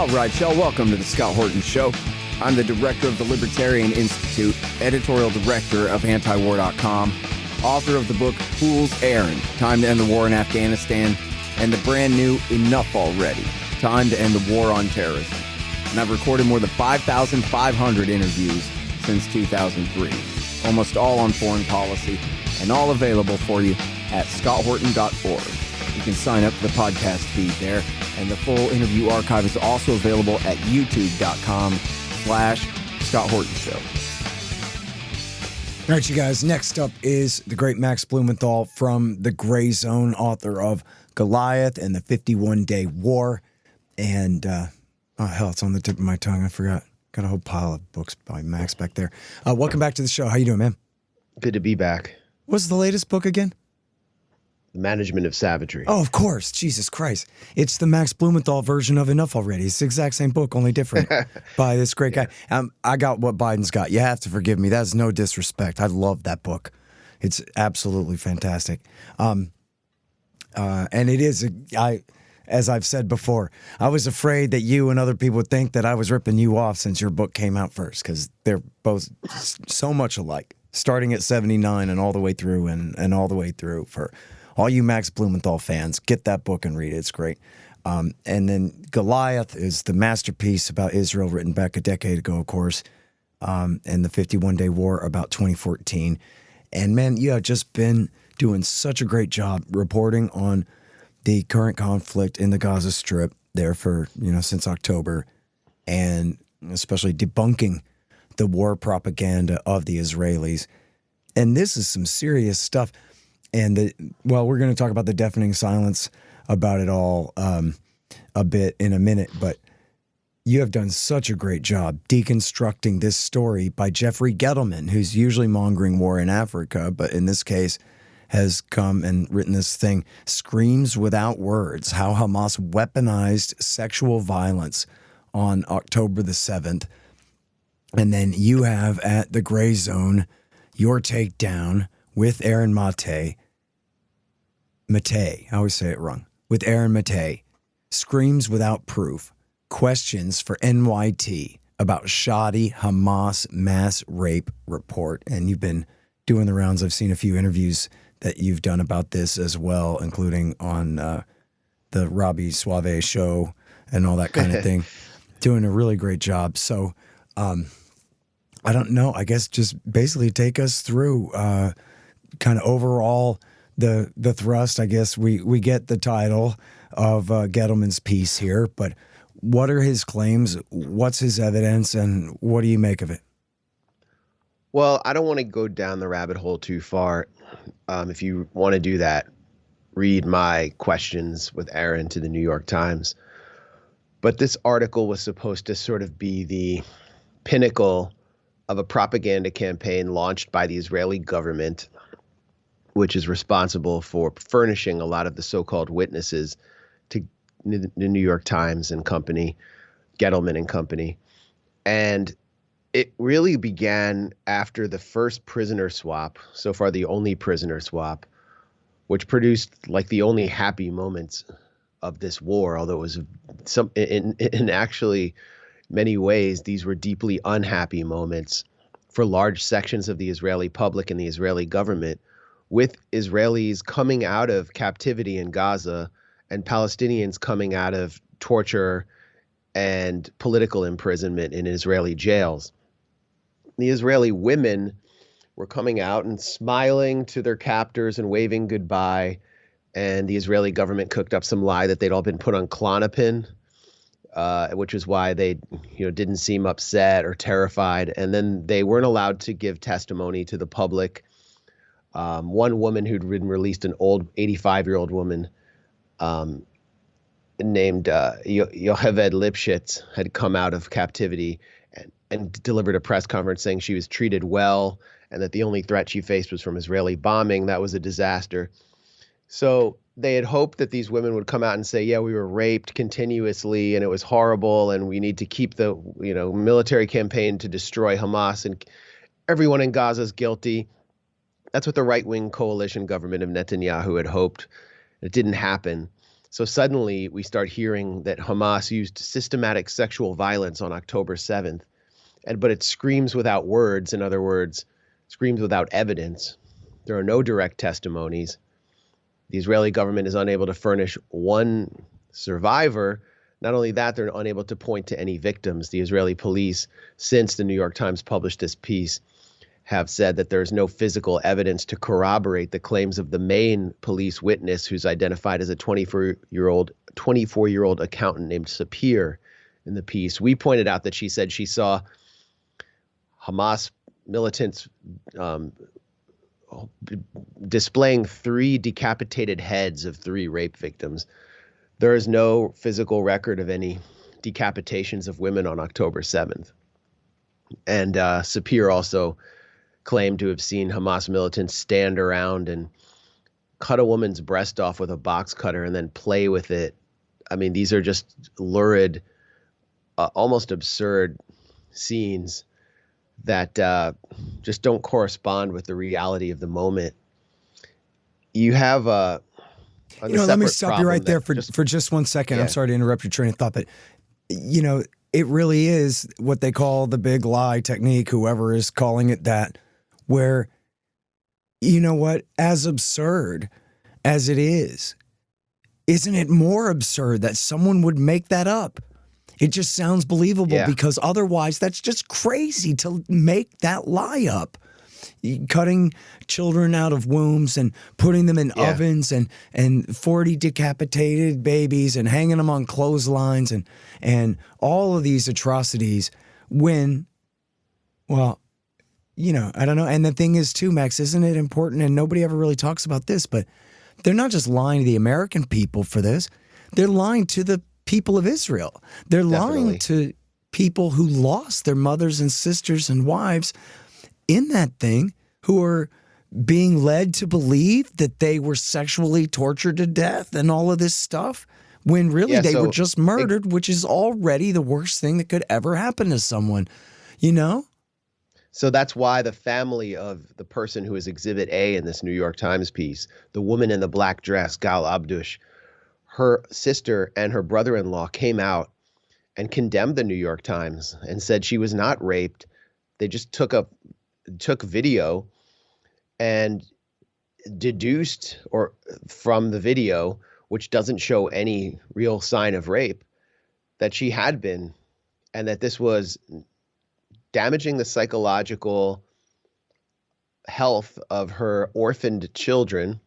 All right, y'all, welcome to the Scott Horton Show. I'm the director of the Libertarian Institute, editorial director of antiwar.com, author of the book Fool's Errand, Time to End the War in Afghanistan, and the brand new Enough Already, Time to End the War on Terrorism. And I've recorded more than 5,500 interviews since 2003, almost all on foreign policy, and all available for you at scotthorton.org. You can sign up for the podcast feed there, and the full interview archive is also available at youtube.com/Scott Horton Show. All right, you guys, next up is the great Max Blumenthal from The Gray Zone, author of Goliath and the 51-Day War. And, it's on the tip of my tongue. I forgot. Got a whole pile of books by Max back there. Welcome back to the show. How you doing, man? Good to be back. What's the latest book again? The Management of Savagery. Oh, of course. Jesus Christ. It's the Max Blumenthal version of Enough Already. It's the exact same book, only different, by this great guy. I got what Biden's got. You have to forgive me. That's no disrespect. I love that book. It's absolutely fantastic. And it is, as I've said before, I was afraid that you and other people would think that I was ripping you off since your book came out first, because they're both so much alike, starting at 79 and all the way through and all the way through. For all you Max Blumenthal fans, get that book and read it. It's great. And then Goliath is the masterpiece about Israel, written back a decade ago, of course, and the 51-Day War about 2014. And, man, you have just been doing such a great job reporting on the current conflict in the Gaza Strip there for, since October, and especially debunking the war propaganda of the Israelis. And this is some serious stuff. And, we're going to talk about the deafening silence about it all a bit in a minute, but you have done such a great job deconstructing this story by Jeffrey Gettleman, who's usually mongering war in Africa, but in this case has come and written this thing, Screams Without Words, How Hamas Weaponized Sexual Violence on October the 7th. And then you have at The Gray Zone, your takedown with Aaron Mate, I always say it wrong, with Aaron Mate, Screams Without Proof, Questions for NYT about shoddy Hamas mass rape report. And you've been doing the rounds. I've seen a few interviews that you've done about this as well, including on the Robbie Suave show and all that kind of thing. Doing a really great job. So I don't know, I guess just basically take us through kind of overall the thrust. I guess we get the title of Gettleman's piece here, but what are his claims? What's his evidence, and what do you make of it? Well, I don't want to go down the rabbit hole too far. If you want to do that, read my questions with Aaron to the New York Times. But this article was supposed to sort of be the pinnacle of a propaganda campaign launched by the Israeli government, which is responsible for furnishing a lot of the so-called witnesses to the New York Times and company, Gettleman and company. And it really began after the first prisoner swap, so far the only prisoner swap, which produced like the only happy moments of this war, although it was in actually many ways, these were deeply unhappy moments for large sections of the Israeli public and the Israeli government, with Israelis coming out of captivity in Gaza and Palestinians coming out of torture and political imprisonment in Israeli jails. The Israeli women were coming out and smiling to their captors and waving goodbye. And the Israeli government cooked up some lie that they'd all been put on Klonopin, which is why they didn't seem upset or terrified. And then they weren't allowed to give testimony to the public. One woman who'd been released, an old 85-year-old woman named Yocheved Lipschitz, had come out of captivity and delivered a press conference saying she was treated well and that the only threat she faced was from Israeli bombing. That was a disaster. So they had hoped that these women would come out and say, yeah, we were raped continuously and it was horrible and we need to keep the military campaign to destroy Hamas and everyone in Gaza is guilty. That's what the right-wing coalition government of Netanyahu had hoped. It didn't happen. So suddenly we start hearing that Hamas used systematic sexual violence on October 7th, but it screams without words. In other words, screams without evidence. There are no direct testimonies. The Israeli government is unable to furnish one survivor. Not only that, they're unable to point to any victims. The Israeli police, since the New York Times published this piece, have said that there's no physical evidence to corroborate the claims of the main police witness, who's identified as a 24-year-old accountant named Sapir in the piece. We pointed out that she said she saw Hamas militants displaying 3 decapitated heads of 3 rape victims. There is no physical record of any decapitations of women on October 7th. And Sapir also claimed to have seen Hamas militants stand around and cut a woman's breast off with a box cutter and then play with it. I mean, these are just lurid, almost absurd scenes that just don't correspond with the reality of the moment. You have let me stop you right there for just 1 second. Yeah. I'm sorry to interrupt your train of thought, but it really is what they call the big lie technique, whoever is calling it that, where, as absurd as it is, isn't it more absurd that someone would make that up? It just sounds believable because otherwise that's just crazy to make that lie up. Cutting children out of wombs and putting them in ovens and 40 decapitated babies and hanging them on clotheslines and all of these atrocities when, I don't know. And the thing is too, Max, isn't it important? And nobody ever really talks about this, but they're not just lying to the American people for this. They're lying to the people of Israel. They're lying to people who lost their mothers and sisters and wives in that thing, who are being led to believe that they were sexually tortured to death and all of this stuff, when really they were just murdered, which is already the worst thing that could ever happen to someone, So that's why the family of the person who is Exhibit A in this New York Times piece, the woman in the black dress, Gal Abdush, her sister and her brother-in-law came out and condemned the New York Times and said she was not raped. They just took video and deduced from the video, which doesn't show any real sign of rape, that she had been, and that this was damaging the psychological health of her orphaned children,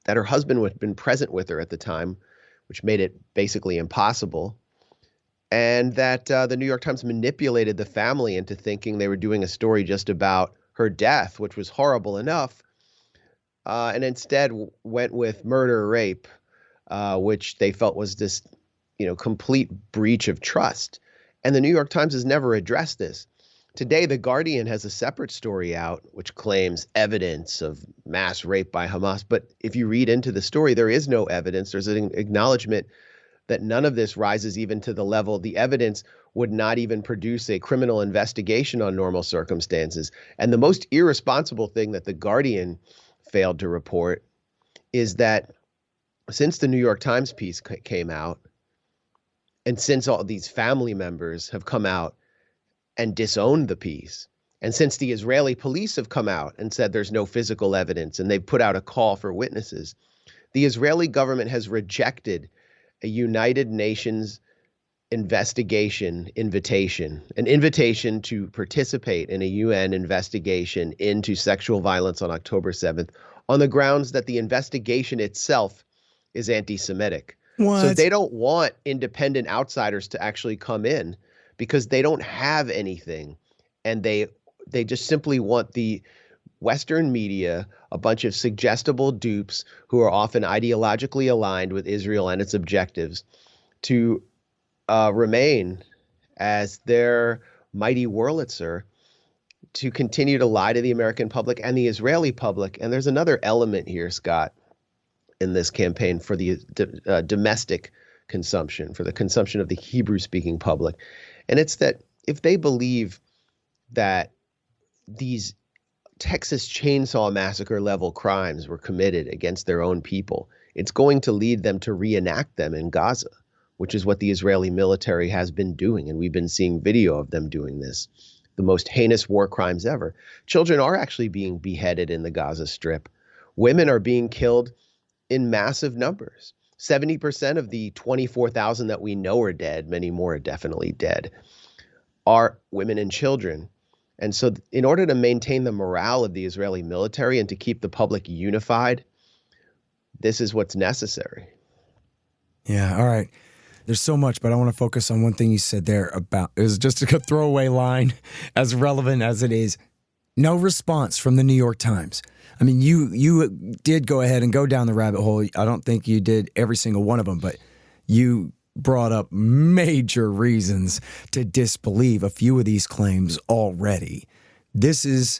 that her husband had been present with her at the time, which made it basically impossible, and that the New York Times manipulated the family into thinking they were doing a story just about her death, which was horrible enough, and instead went with murder or rape, which they felt was this, complete breach of trust. And the New York Times has never addressed this. Today, The Guardian has a separate story out which claims evidence of mass rape by Hamas. But if you read into the story, there is no evidence. There's an acknowledgement that none of this rises even to the level. The evidence would not even produce a criminal investigation on normal circumstances. And the most irresponsible thing that The Guardian failed to report is that since the New York Times piece came out, and since all these family members have come out and disowned the piece, and since the Israeli police have come out and said there's no physical evidence and they've put out a call for witnesses, the Israeli government has rejected a United Nations investigation invitation, an invitation to participate in a UN investigation into sexual violence on October 7th, on the grounds that the investigation itself is anti-Semitic. What? So they don't want independent outsiders to actually come in because they don't have anything. And they just simply want the Western media, a bunch of suggestible dupes who are often ideologically aligned with Israel and its objectives, to remain as their mighty Wurlitzer, to continue to lie to the American public and the Israeli public. And there's another element here, Scott, in this campaign for the domestic consumption, for the consumption of the Hebrew-speaking public. And it's that if they believe that these Texas Chainsaw Massacre level crimes were committed against their own people, it's going to lead them to reenact them in Gaza, which is what the Israeli military has been doing. And we've been seeing video of them doing this, the most heinous war crimes ever. Children are actually being beheaded in the Gaza Strip. Women are being killed in massive numbers. 70% of the 24,000 that we know are dead, many more are definitely dead, are women and children. And so in order to maintain the morale of the Israeli military and to keep the public unified, this is what's necessary. Yeah, all right. There's so much, but I want to focus on one thing you said there about, it was just a throwaway line, as relevant as it is. No response from the New York Times. I mean, you did go ahead and go down the rabbit hole. I don't think you did every single one of them, but you brought up major reasons to disbelieve a few of these claims already. This is,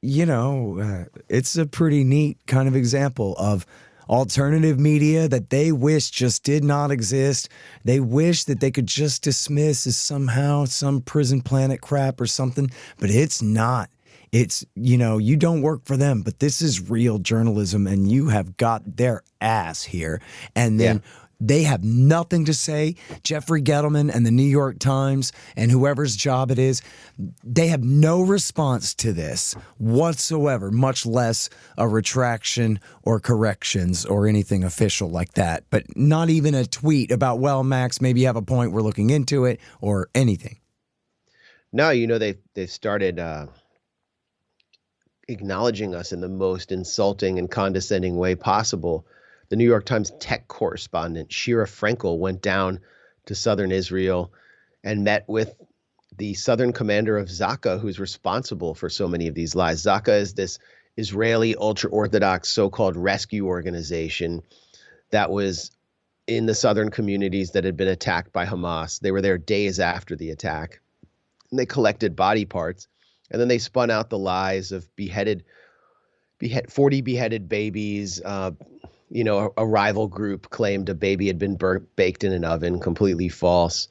it's a pretty neat kind of example of alternative media that they wish just did not exist. They wish that they could just dismiss as somehow some prison planet crap or something, but it's not. It's, you don't work for them, but this is real journalism and you have got their ass here. And then they have nothing to say. Jeffrey Gettleman and the New York Times and whoever's job it is, they have no response to this whatsoever, much less a retraction or corrections or anything official like that. But not even a tweet about, well, Max, maybe you have a point, we're looking into it, or anything. No, they've started acknowledging us in the most insulting and condescending way possible. The New York Times tech correspondent, Shira Frenkel, went down to southern Israel and met with the southern commander of Zaka, who's responsible for so many of these lies. Zaka is this Israeli ultra-Orthodox so-called rescue organization that was in the southern communities that had been attacked by Hamas. They were there days after the attack, and they collected body parts. And then they spun out the lies of 40 beheaded babies. A rival group claimed a baby had been baked in an oven, completely false.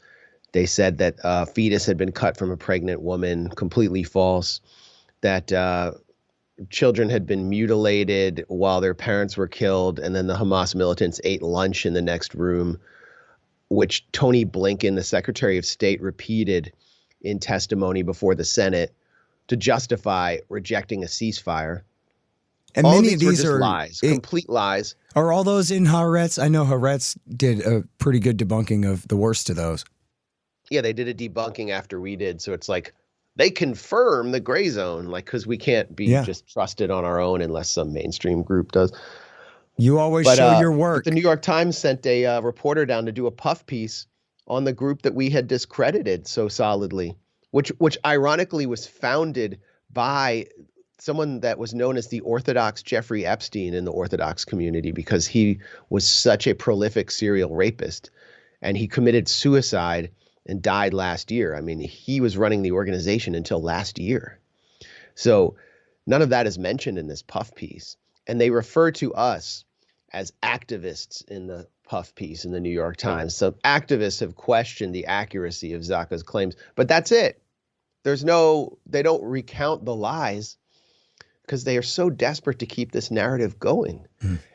They said that a fetus had been cut from a pregnant woman, completely false. That children had been mutilated while their parents were killed, and then the Hamas militants ate lunch in the next room, which Tony Blinken, the Secretary of State, repeated in testimony before the Senate to justify rejecting a ceasefire. And all many of these are are lies, complete lies. Are all those in Haaretz? I know Haaretz did a pretty good debunking of the worst of those. Yeah, they did a debunking after we did. So it's like they confirm the gray zone, because we can't be just trusted on our own unless some mainstream group does. You always show your work. The New York Times sent a reporter down to do a puff piece on the group that we had discredited so solidly, which ironically was founded by someone that was known as the Orthodox Jeffrey Epstein in the Orthodox community, because he was such a prolific serial rapist and he committed suicide and died last year. I mean, he was running the organization until last year. So none of that is mentioned in this puff piece. And they refer to us as activists in the puff piece in the New York Times. So activists have questioned the accuracy of Zaka's claims, but that's it. They don't recount the lies because they are so desperate to keep this narrative going.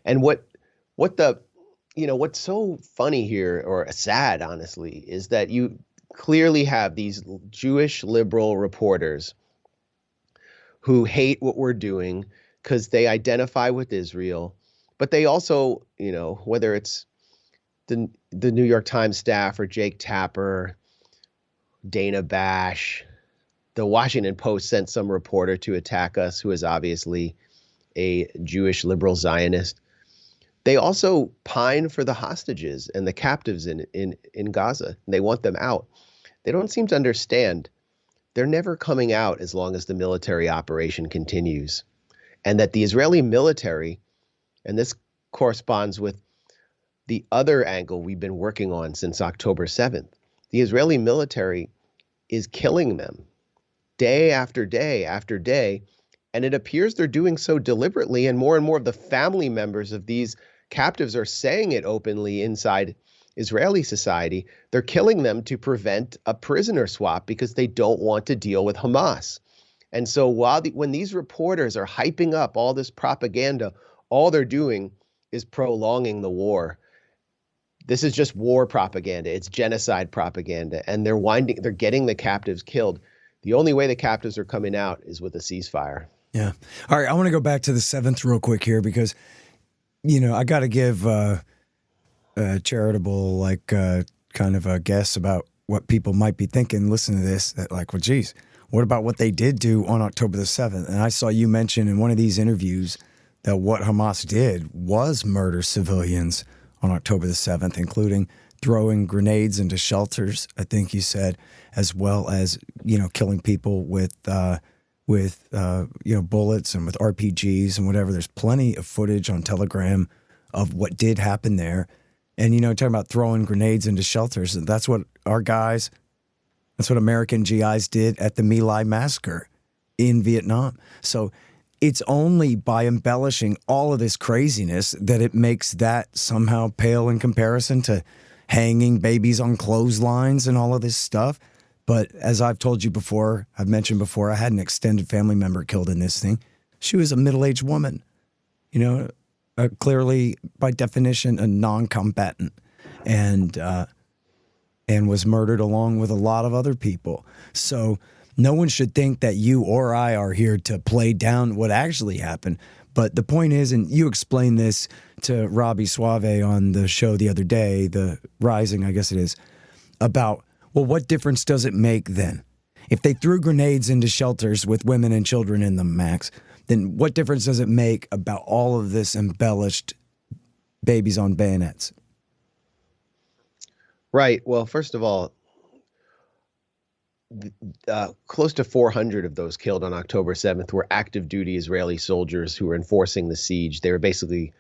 And what's so funny here, or sad, honestly, is that you clearly have these Jewish liberal reporters who hate what we're doing because they identify with Israel, but they also, whether it's the New York Times staff or Jake Tapper, Dana Bash, the Washington Post sent some reporter to attack us who is obviously a Jewish liberal Zionist. They also pine for the hostages and the captives in Gaza. They want them out. They don't seem to understand they're never coming out as long as the military operation continues. And that the Israeli military, and this corresponds with the other angle we've been working on since October 7th, the Israeli military is killing them day after day after day. And it appears they're doing so deliberately, and more of the family members of these captives are saying it openly inside Israeli society. They're killing them to prevent a prisoner swap because they don't want to deal with Hamas. And so when these reporters are hyping up all this propaganda, all they're doing is prolonging the war. This is just war propaganda. It's genocide propaganda, and they're getting the captives killed. The only way the captives are coming out is with a ceasefire. Yeah. All right. I want to go back to the 7th real quick here because, I got to give a charitable, kind of a guess about what people might be thinking. Listen to this. That well, geez, what about what they did do on October the 7th? And I saw you mention in one of these interviews that what Hamas did was murder civilians on October the 7th, including throwing grenades into shelters, I think you said, as well as, killing people with bullets and with RPGs and whatever. There's plenty of footage on Telegram of what did happen there. And, talking about throwing grenades into shelters, that's what that's what American GIs did at the My Lai massacre in Vietnam. So it's only by embellishing all of this craziness that it makes that somehow pale in comparison to hanging babies on clotheslines and all of this stuff. But as I've told you before, I've mentioned before, I had an extended family member killed in this thing. She was a middle-aged woman, clearly by definition a non-combatant, and was murdered along with a lot of other people. So no one should think that you or I are here to play down what actually happened. But the point is, and you explained this to Robbie Suave on the show the other day, The Rising, I guess it is, about, well, what difference does it make then? If they threw grenades into shelters with women and children in them, Max, then what difference does it make about all of this embellished babies on bayonets? Right. Well, first of all, close to 400 of those killed on October 7th were active duty Israeli soldiers who were enforcing the siege. They were basically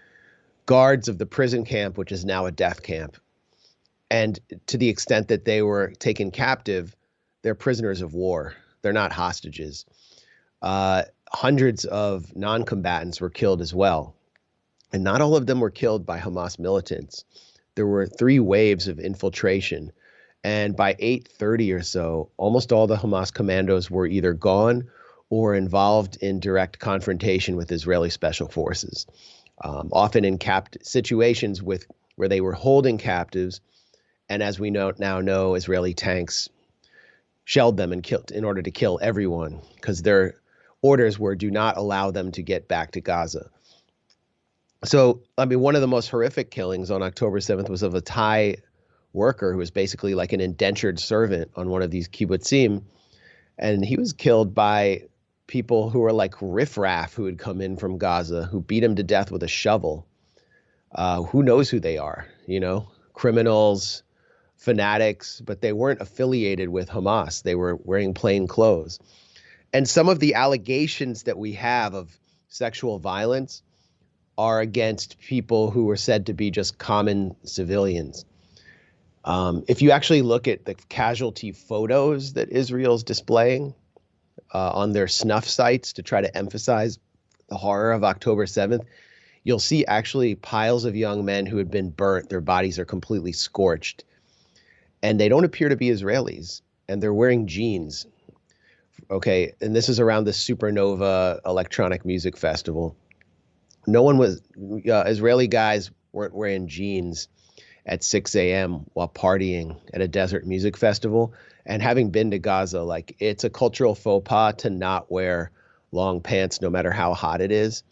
guards of the prison camp, which is now a death camp. And to the extent that they were taken captive, they're prisoners of war. They're not hostages. Hundreds of non-combatants were killed as well. And not all of them were killed by Hamas militants. There were 3 waves of infiltration. And by 8:30 or so, almost all the Hamas commandos were either gone or involved in direct confrontation with Israeli special forces, often in situations where they were holding captives. And as we now know, Israeli tanks shelled them and killed in order to kill everyone, because their orders were do not allow them to get back to Gaza. So, one of the most horrific killings on October 7th was of a Thai worker who was basically like an indentured servant on one of these kibbutzim. And he was killed by people who were like riffraff who had come in from Gaza, who beat him to death with a shovel. Who knows who they are, criminals, fanatics, but they weren't affiliated with Hamas. They were wearing plain clothes. And some of the allegations that we have of sexual violence are against people who were said to be just common civilians. If you actually look at the casualty photos that Israel's displaying on their snuff sites to try to emphasize the horror of October 7th, you'll see actually piles of young men who had been burnt. Their bodies are completely scorched. And they don't appear to be Israelis. And they're wearing jeans. Okay, and this is around the Supernova Electronic Music Festival. Israeli guys weren't wearing jeans at 6 a.m. while partying at a desert music festival. And having been to Gaza, it's a cultural faux pas to not wear long pants no matter how hot it is.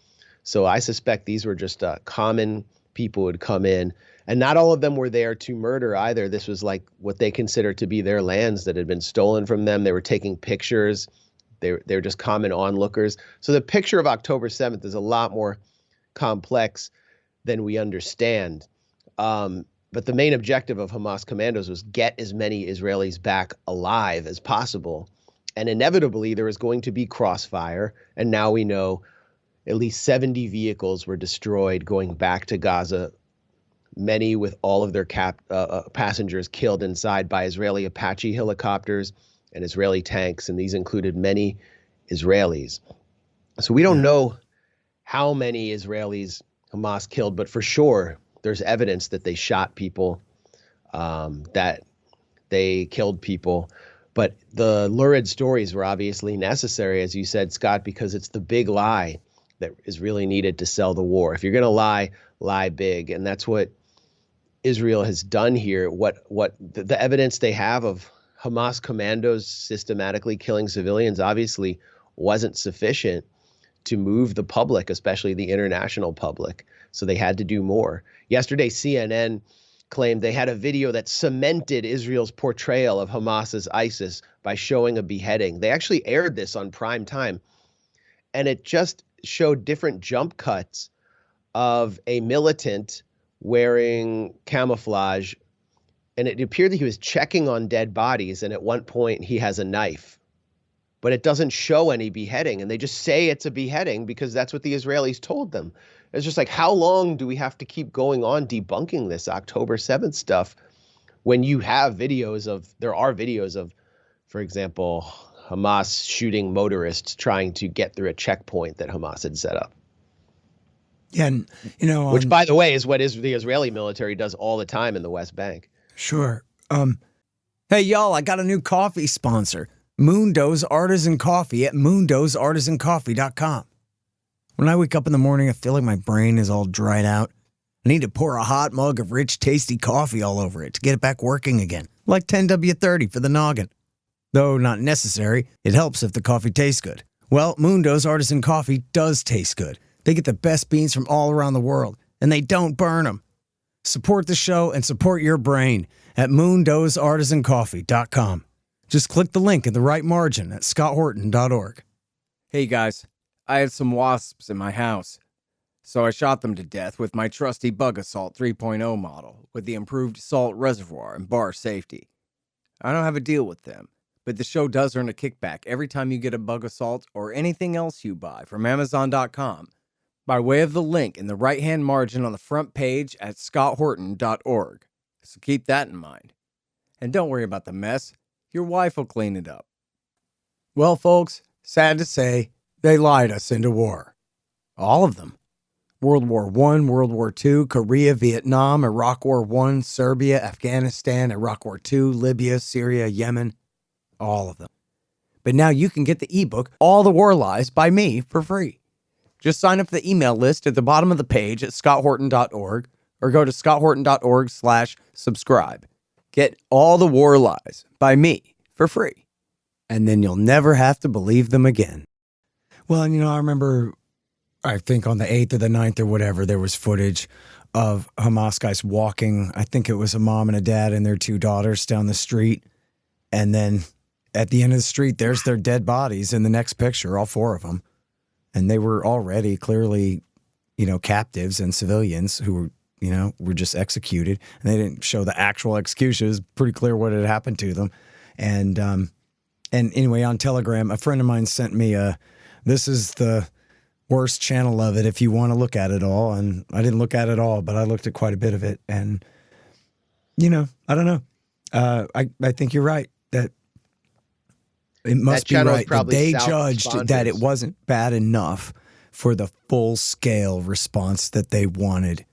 So I suspect these were just common people who would come in. And not all of them were there to murder either. This was like what they considered to be their lands that had been stolen from them. They were taking pictures. They were just common onlookers. So the picture of October 7th is a lot more complex than we understand. But the main objective of Hamas commandos was get as many Israelis back alive as possible. And inevitably, there was going to be crossfire. And now we know at least 70 vehicles were destroyed going back to Gaza, many with all of their passengers killed inside by Israeli Apache helicopters and Israeli tanks. And these included many Israelis. So we don't know how many Israelis Hamas killed, but for sure, there's evidence that they shot people, that they killed people. But the lurid stories were obviously necessary, as you said, Scott, because it's the big lie that is really needed to sell the war. If you're going to lie, lie big. And that's what Israel has done here. What the evidence they have of Hamas commandos systematically killing civilians obviously wasn't sufficient to move the public, especially the international public. So they had to do more. Yesterday, CNN claimed they had a video that cemented Israel's portrayal of Hamas's ISIS by showing a beheading. They actually aired this on prime time, and it just showed different jump cuts of a militant wearing camouflage, and it appeared that he was checking on dead bodies, and at one point he has a knife. But it doesn't show any beheading, and they just say it's a beheading because that's what the Israelis told them. It's just like, how long do we have to keep going on debunking this October 7th stuff when you have videos of, there are videos of, for example, Hamas shooting motorists trying to get through a checkpoint that Hamas had set up. Yeah, and, you know, which, by the way, is what the Israeli military does all the time in the West Bank. Sure. Hey, y'all, I got a new coffee sponsor, Mundo's Artisan Coffee at mundosartisancoffee.com. When I wake up in the morning, I feel like my brain is all dried out. I need to pour a hot mug of rich, tasty coffee all over it to get it back working again, like 10W30 for the noggin. Though not necessary, it helps if the coffee tastes good. Well, Mundo's Artisan Coffee does taste good. They get the best beans from all around the world, and they don't burn them. Support the show and support your brain at mundosartisancoffee.com. Just click the link in the right margin at scotthorton.org. Hey guys, I had some wasps in my house, so I shot them to death with my trusty Bug Assault 3.0 model with the improved salt reservoir and bar safety. I don't have a deal with them, but the show does earn a kickback every time you get a Bug Assault or anything else you buy from Amazon.com by way of the link in the right-hand margin on the front page at scotthorton.org. So keep that in mind. And don't worry about the mess. Your wife will clean it up. Well, folks, sad to say, they lied us into war. All of them. World War I, World War II, Korea, Vietnam, Iraq War I, Serbia, Afghanistan, Iraq War II, Libya, Syria, Yemen. All of them. But now you can get the ebook, All the War Lies, by me for free. Just sign up for the email list at the bottom of the page at scotthorton.org or go to scotthorton.org/subscribe. Get All the War Lies by me for free. And then you'll never have to believe them again. Well, and you know, I remember, I think on the 8th or the 9th or whatever, there was footage of Hamas guys walking. I think it was a mom and a dad and their 2 daughters down the street. And then at the end of the street, there's their dead bodies in the next picture, all 4 of them. And they were already clearly, you know, captives and civilians who were, you know, were just executed. And they didn't show the actual execution. It was pretty clear what had happened to them. And anyway, on Telegram, a friend of mine sent me this is the worst channel of it if you want to look at it all. And I didn't look at it all, but I looked at quite a bit of it. And, you know, I don't know. I think you're right that it must be right that they judged that it wasn't bad enough for the full-scale response that they wanted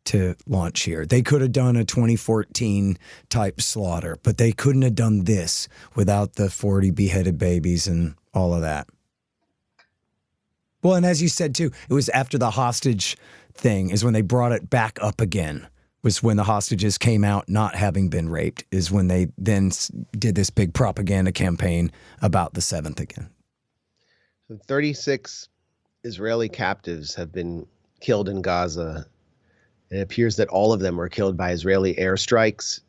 to launch here. They could have done a 2014 type slaughter, but they couldn't have done this without the 40 beheaded babies and all of that. Well, and as you said too, it was after the hostage thing is when they brought it back up again, was when the hostages came out not having been raped, is when they then did this big propaganda campaign about the 7th again. 36 Israeli captives have been killed in Gaza. It appears that all of them were killed by Israeli airstrikes,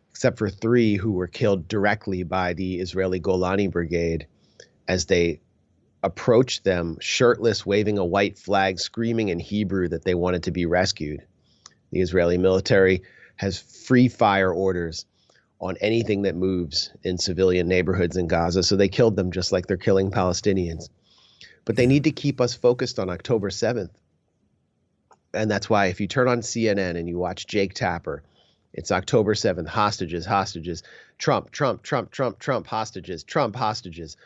except for 3 who were killed directly by the Israeli Golani Brigade as they approached them shirtless, waving a white flag, screaming in Hebrew that they wanted to be rescued. The Israeli military has free fire orders on anything that moves in civilian neighborhoods in Gaza, so they killed them just like they're killing Palestinians. But they need to keep us focused on October 7th. And that's why if you turn on CNN and you watch Jake Tapper, it's October 7th, hostages, hostages, Trump, Trump, Trump, Trump, Trump, hostages, Trump, hostages.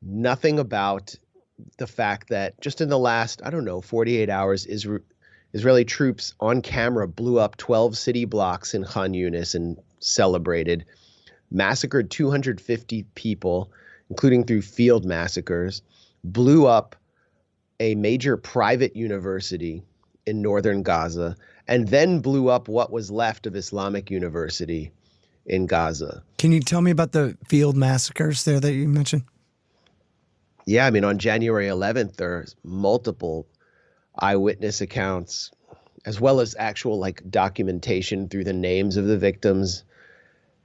Nothing about the fact that just in the last, 48 hours, Israeli troops on camera blew up 12 city blocks in Khan Yunis and celebrated. massacred 250 people, including through field massacres, blew up a major private university in northern Gaza, and then blew up what was left of Islamic University in Gaza. Can you tell me about the field massacres there that you mentioned? Yeah, I mean, on January 11th, there's multiple eyewitness accounts, as well as actual documentation through the names of the victims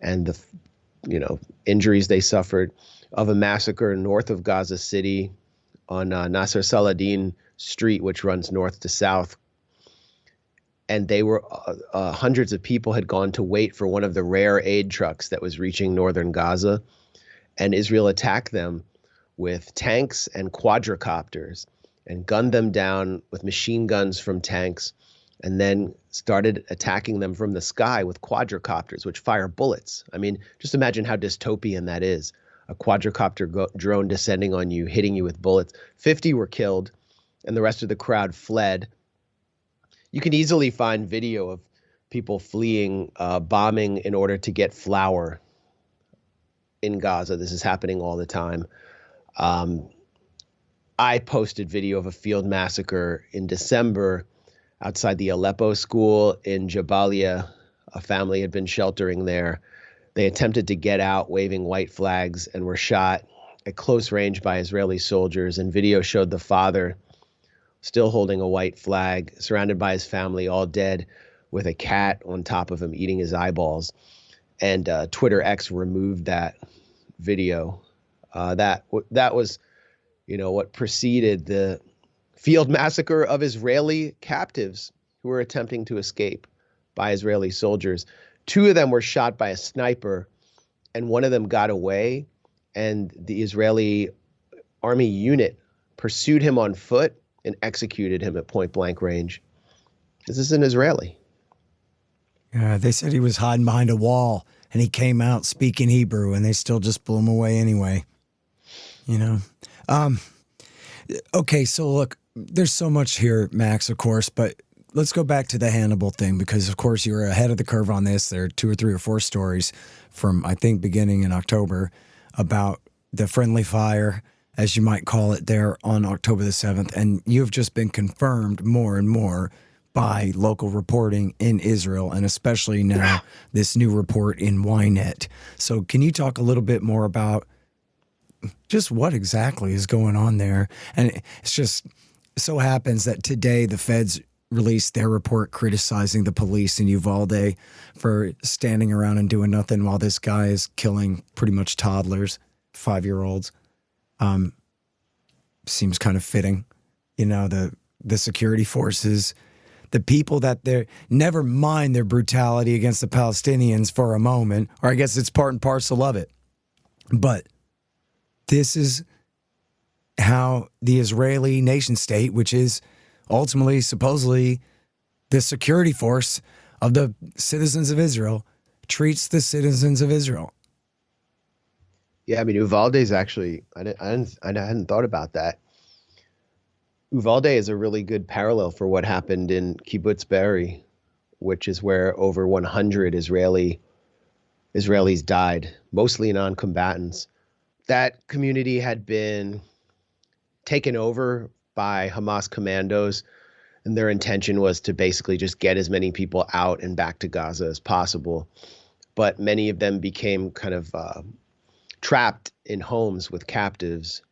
and the injuries they suffered, of a massacre north of Gaza City on Nasser Saladin Street, which runs north to south. And they were hundreds of people had gone to wait for one of the rare aid trucks that was reaching northern Gaza, and Israel attacked them with tanks and quadricopters and gunned them down with machine guns from tanks, and then started attacking them from the sky with quadricopters, which fire bullets. I mean, just imagine how dystopian that is. A quadricopter drone descending on you, hitting you with bullets. 50 were killed, and the rest of the crowd fled. You can easily find video of people fleeing bombing in order to get flour in Gaza. This is happening all the time. I posted video of a field massacre in December outside the Aleppo school in Jabalia. A family had been sheltering there. They attempted to get out waving white flags and were shot at close range by Israeli soldiers. And video showed the father still holding a white flag, surrounded by his family, all dead, with a cat on top of him eating his eyeballs. And Twitter X removed that video. That was, what preceded the field massacre of Israeli captives who were attempting to escape by Israeli soldiers. 2 of them were shot by a sniper, and one of them got away, and the Israeli army unit pursued him on foot and executed him at point blank range. This is an Israeli. Yeah, they said he was hiding behind a wall, and he came out speaking Hebrew, and they still just blew him away anyway. Okay, so look, there's so much here, Max, of course, but let's go back to the Hannibal thing, because, of course, you were ahead of the curve on this. There are 2 or 3 or 4 stories from, I think, beginning in October about the friendly fire, as you might call it, there on October the 7th. And you've just been confirmed more and more by local reporting in Israel, and especially now this new report in Ynet. So can you talk a little bit more about just what exactly is going on there? And it's just so happens that today the feds released their report criticizing the police in Uvalde for standing around and doing nothing while this guy is killing pretty much toddlers, 5-year-olds. Seems kind of fitting, the security forces, the people that they're, never mind their brutality against the Palestinians for a moment, or I guess it's part and parcel of it. But this is how the Israeli nation state, which is ultimately, supposedly, the security force of the citizens of Israel, treats the citizens of Israel. Yeah, I mean, Uvalde is actually, I hadn't thought about that. Uvalde is a really good parallel for what happened in Kibbutz Be'eri, which is where over 100 Israelis died, mostly non-combatants. That community had been taken over by Hamas commandos, and their intention was to basically just get as many people out and back to Gaza as possible. But many of them became kind of trapped in homes with captives.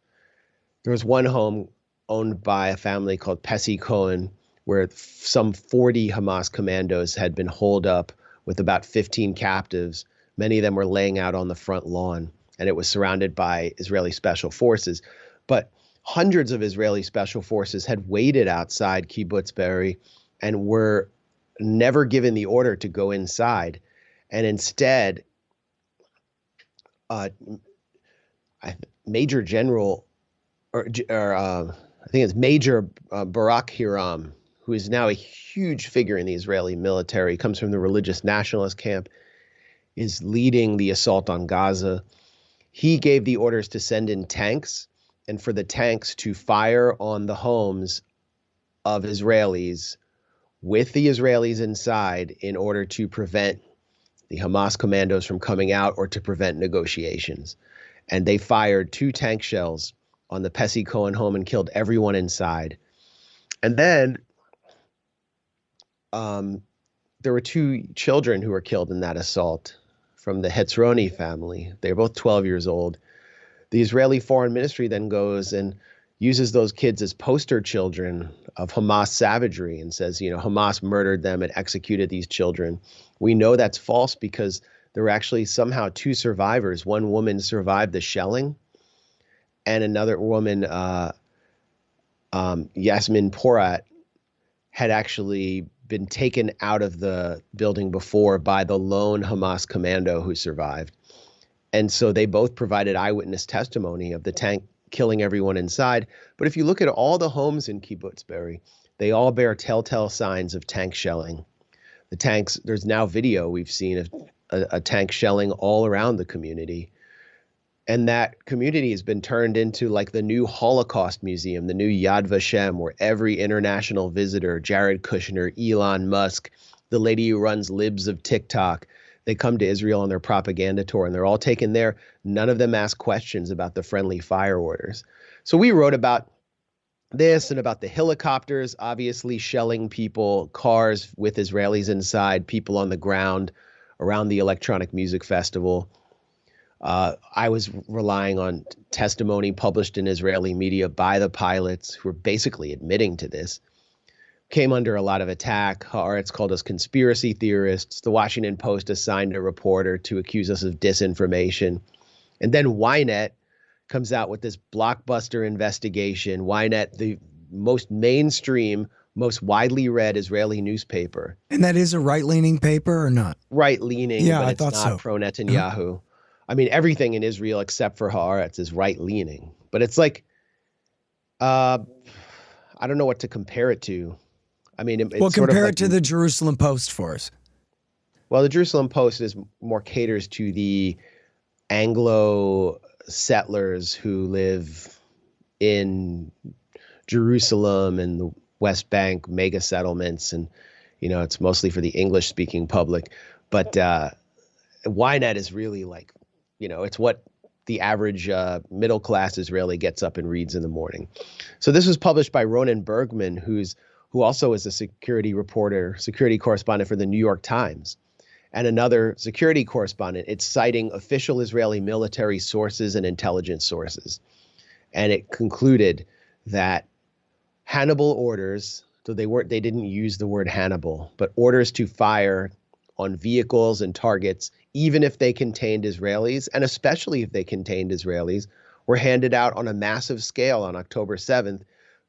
There was one home owned by a family called Pessi Cohen, where some 40 Hamas commandos had been holed up with about 15 captives. Many of them were laying out on the front lawn, and it was surrounded by Israeli special forces. But hundreds of Israeli special forces had waited outside Kibbutz Be'eri and were never given the order to go inside. And instead, Major General, I think it's Major Barak Hiram, who is now a huge figure in the Israeli military, comes from the religious nationalist camp, is leading the assault on Gaza. He gave the orders to send in tanks, and for the tanks to fire on the homes of Israelis with the Israelis inside in order to prevent the Hamas commandos from coming out or to prevent negotiations. And they fired 2 tank shells on the Pesci Cohen home and killed everyone inside. And then there were 2 children who were killed in that assault from the Hetzroni family. They were both 12 years old. The Israeli Foreign Ministry then goes and uses those kids as poster children of Hamas savagery and says, Hamas murdered them and executed these children. We know that's false because there were actually somehow 2 survivors. One woman survived the shelling, and another woman, Yasmin Porat, had actually been taken out of the building before by the lone Hamas commando who survived. And so they both provided eyewitness testimony of the tank killing everyone inside. But if you look at all the homes in Kibbutz Be'eri, they all bear telltale signs of tank shelling. The tanks, there's now video we've seen of a tank shelling all around the community. And that community has been turned into like the new Holocaust Museum, the new Yad Vashem, where every international visitor, Jared Kushner, Elon Musk, the lady who runs Libs of TikTok, they come to Israel on their propaganda tour and they're all taken there. None of them ask questions about the friendly fire orders. So we wrote about this and about the helicopters, obviously shelling people, cars with Israelis inside, people on the ground around the electronic music festival. I was relying on testimony published in Israeli media by the pilots who were basically admitting to this. Came under a lot of attack. Haaretz called us conspiracy theorists. The Washington Post assigned a reporter to accuse us of disinformation. And then Ynet comes out with this blockbuster investigation. Ynet, the most mainstream, most widely read Israeli newspaper. And that is a right-leaning paper or not? Right-leaning, yeah, but I it's thought not so. pro-Netanyahu. I mean, everything in Israel except for Haaretz is right-leaning. But it's like, I don't know what to compare it to. I mean, it's well, sort compare of like, it to the Jerusalem Post for us. Well, the Jerusalem Post is more caters to the Anglo settlers who live in Jerusalem and the West Bank mega settlements. And, it's mostly for the English speaking public. But Ynet is really like, it's what the average middle class Israeli gets up and reads in the morning. So this was published by Ronan Bergman, who also is a security correspondent for the New York Times, and another security correspondent. It's citing official Israeli military sources and intelligence sources. And it concluded that Hannibal orders, so they didn't use the word Hannibal, but orders to fire on vehicles and targets, even if they contained Israelis, and especially if they contained Israelis, were handed out on a massive scale on October 7th.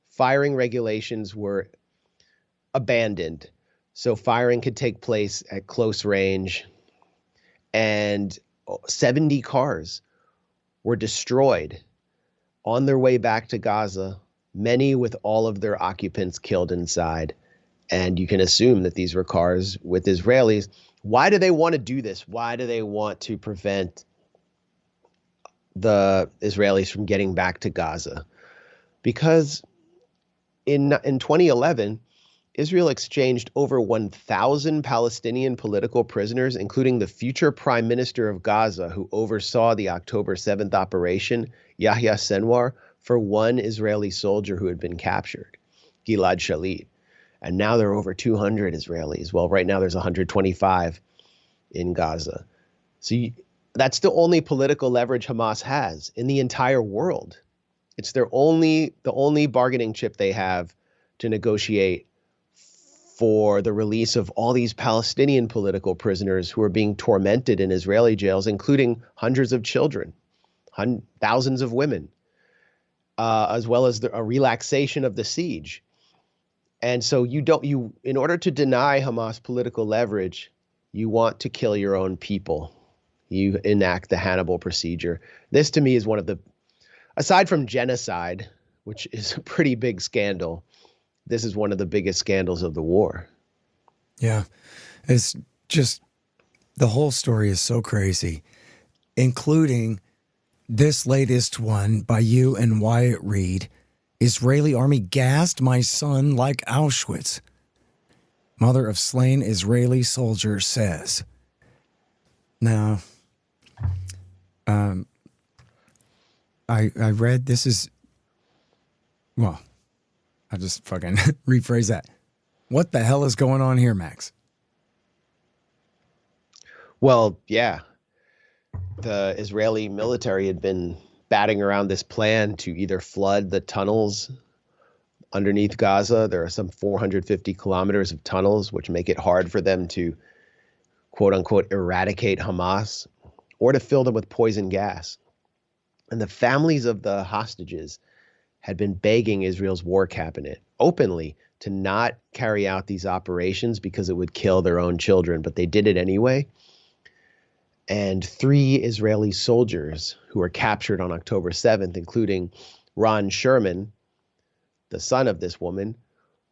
Firing regulations were abandoned. So firing could take place at close range, and 70 cars were destroyed on their way back to Gaza, many with all of their occupants killed inside. And you can assume that these were cars with Israelis. Why do they want to do this? Why do they want to prevent the Israelis from getting back to Gaza? Because in 2011, Israel exchanged over 1,000 Palestinian political prisoners, including the future prime minister of Gaza, who oversaw the October 7th operation, Yahya Sinwar, for one Israeli soldier who had been captured, Gilad Shalit. And now there are over 200 Israelis. Well, right now there's 125 in Gaza. So that's the only political leverage Hamas has in the entire world. It's the only bargaining chip they have to negotiate for the release of all these Palestinian political prisoners who are being tormented in Israeli jails, including hundreds of children, thousands of women, as well as a relaxation of the siege. And so in order to deny Hamas political leverage, you want to kill your own people. You enact the Hannibal procedure. This to me is one of the, aside from genocide, which is a pretty big scandal, this is one of the biggest scandals of the war. Yeah. It's just, the whole story is so crazy, including this latest one by you and Wyatt Reed. Israeli army gassed my son like Auschwitz. Mother of slain Israeli soldier says. Now, I read this is, well, I'll just fucking rephrase that. What the hell is going on here, Max? Well, yeah. The Israeli military had been batting around this plan to either flood the tunnels underneath Gaza. There are some 450 kilometers of tunnels, which make it hard for them to, quote unquote, eradicate Hamas, or to fill them with poison gas. And the families of the hostages had been begging Israel's war cabinet openly to not carry out these operations because it would kill their own children, but they did it anyway. And 3 Israeli soldiers who were captured on October 7th, including Ron Sherman, the son of this woman,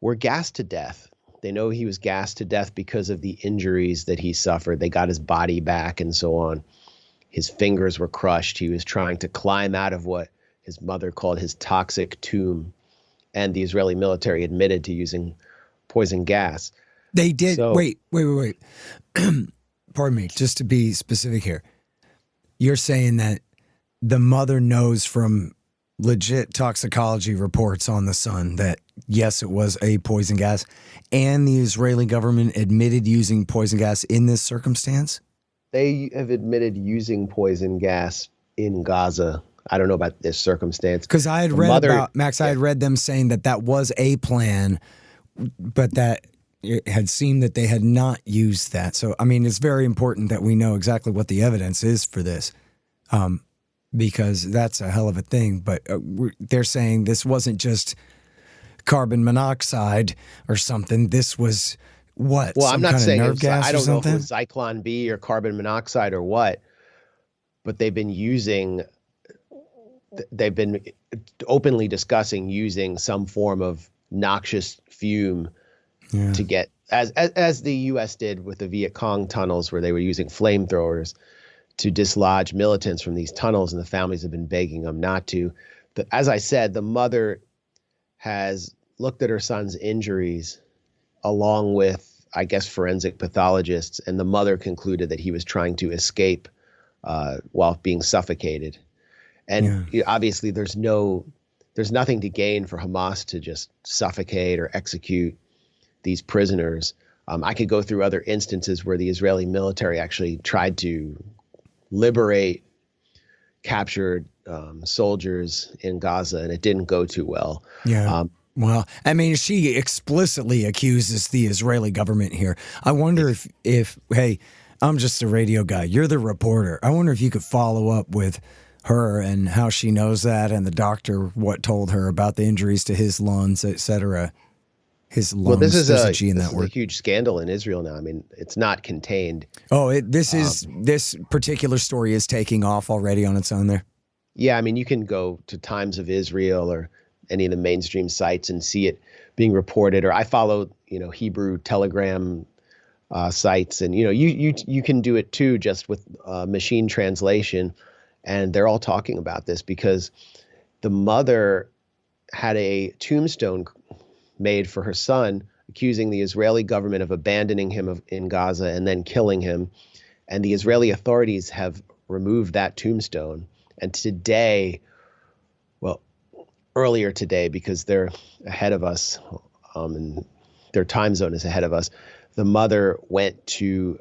were gassed to death. They know he was gassed to death because of the injuries that he suffered. They got his body back and so on. His fingers were crushed. He was trying to climb out of what his mother called his toxic tomb. And the Israeli military admitted to using poison gas. They did. So, wait. Pardon me, just to be specific here. You're saying that the mother knows from legit toxicology reports on the son that, yes, it was a poison gas, and the Israeli government admitted using poison gas in this circumstance? They have admitted using poison gas in Gaza. I don't know about this circumstance. Because I had read about, Max, I had read them saying that that was a plan, but that it had seemed that they had not used that. So, I mean, it's very important that we know exactly what the evidence is for this, because that's a hell of a thing. But they're saying this wasn't just carbon monoxide or something. This was what? Well, I'm not saying nerve gas I don't know if it was something? Zyklon B or carbon monoxide or what, but they've been openly discussing using some form of noxious fume to get, as the U.S. did with the Viet Cong tunnels, where they were using flamethrowers to dislodge militants from these tunnels, and the families have been begging them not to. But as I said, the mother has looked at her son's injuries along with, I guess, forensic pathologists, and the mother concluded that he was trying to escape while being suffocated. And obviously there's nothing to gain for Hamas to just suffocate or execute these prisoners. I could go through other instances where the Israeli military actually tried to liberate captured soldiers in Gaza, and it didn't go too well. Well, I mean, she explicitly accuses the Israeli government here. I wonder if hey, I'm just a radio guy. You're the reporter. I wonder if you could follow up with her and how she knows that, and the doctor, what told her about the injuries to his lungs, etc. His lungs. Well, this is a huge scandal in Israel now. I mean, it's not contained. Oh, this particular story is taking off already on its own there. Yeah, I mean, you can go to Times of Israel or any of the mainstream sites and see it being reported. Or I follow, Hebrew Telegram sites, and you can do it too, just with machine translation, and they're all talking about this because the mother had a tombstone made for her son, accusing the Israeli government of abandoning him in Gaza and then killing him. And the Israeli authorities have removed that tombstone. And today, well, earlier today, because they're ahead of us, and their time zone is ahead of us, the mother went to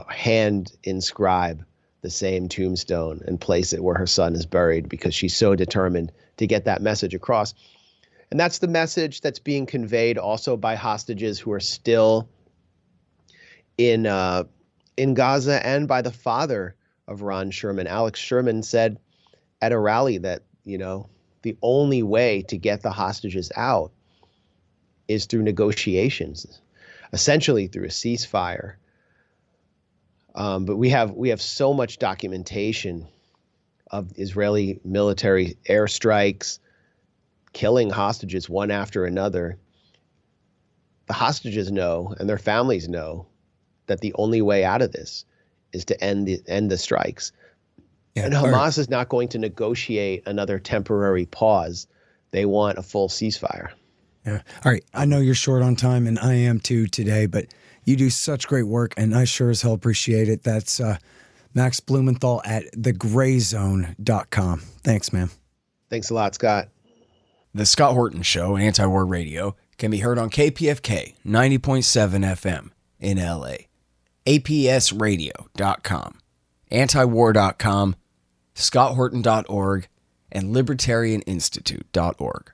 hand inscribe the same tombstone and place it where her son is buried because she's so determined to get that message across. And that's the message that's being conveyed also by hostages who are still in Gaza, and by the father of Ron Sherman. Alex Sherman said at a rally that, the only way to get the hostages out is through negotiations, essentially through a ceasefire. But we have so much documentation of Israeli military airstrikes, killing hostages one after another. The hostages know, and their families know, that the only way out of this is to end the strikes. Yeah, and Hamas is not going to negotiate another temporary pause. They want a full ceasefire. Yeah. All right. I know you're short on time, and I am too today, but you do such great work, and I sure as hell appreciate it. That's Max Blumenthal at thegrayzone.com. Thanks, man. Thanks a lot, Scott. The Scott Horton Show, Anti-War Radio, can be heard on KPFK 90.7 FM in LA, APSradio.com, antiwar.com, scotthorton.org, and libertarianinstitute.org.